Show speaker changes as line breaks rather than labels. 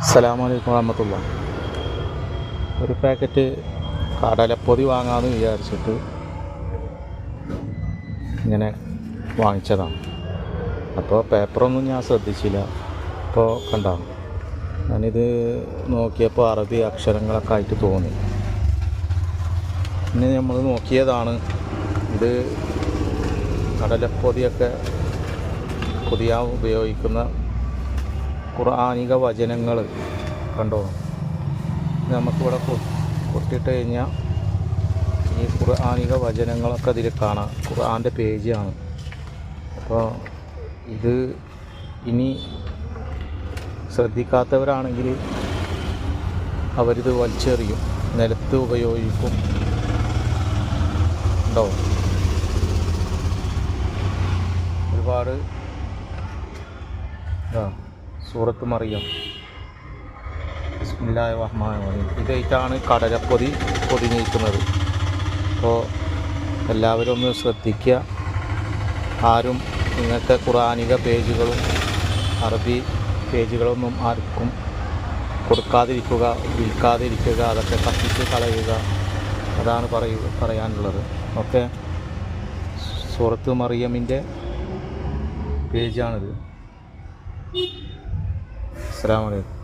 അസ്സലാമു അലൈക്കും വറഹ്മത്തുള്ളാഹി. ഒരു പാക്കറ്റ് കടലപ്പൊതി വാങ്ങാമെന്ന് വിചാരിച്ചിട്ട് ഇങ്ങനെ വാങ്ങിച്ചതാണ്. അപ്പോൾ പേപ്പറൊന്നും ഞാൻ ശ്രദ്ധിച്ചില്ല. അപ്പോൾ കണ്ടാണ് ഞാനിത് നോക്കിയപ്പോൾ അറബി അക്ഷരങ്ങളൊക്കെ ആയിട്ട് തോന്നി. പിന്നെ നമ്മൾ നോക്കിയതാണ് ഇത് കടലപ്പൊതിയൊക്കെ പൊതിയാൻ ഉപയോഗിക്കുന്ന ഖുർആനിക വചനങ്ങൾ കണ്ടോ. നമുക്കിവിടെ കൊട്ടിട്ട് കഴിഞ്ഞാൽ ഈ ഖുർആനിക വചനങ്ങളൊക്കെ അതിൽ കാണാം. ഖുർആൻ്റെ പേജാണ്. അപ്പോൾ ഇത് ഇനി ശ്രദ്ധിക്കാത്തവരാണെങ്കിൽ അവരിത് വലിച്ചെറിയും, നിലത്ത് ഉപയോഗിക്കും. ഉണ്ടോ ഒരുപാട് സൂറത്ത് മറിയം, ബിസ്മില്ലാഹിർ റഹ്മാനിർ റഹീം, ഇതായിട്ടാണ് കടലപ്പൊതി പൊതിഞ്ഞിരിക്കുന്നത്. അപ്പോൾ എല്ലാവരും ഒന്ന് ശ്രദ്ധിക്കുക. ആരും ഇങ്ങനത്തെ ഖുർആനിക പേജുകളും അറബി പേജുകളൊന്നും ആർക്കും കൊടുക്കാതിരിക്കുക, വിൽക്കാതിരിക്കുക, അതൊക്കെ കത്തിച്ച് കളയുക. അതാണ് പറയാനുള്ളത്. ഓക്കെ, സൂറത്ത് മറിയമിൻ്റെ പേജാണിത്. അസ്സലാമു അലൈക്കും.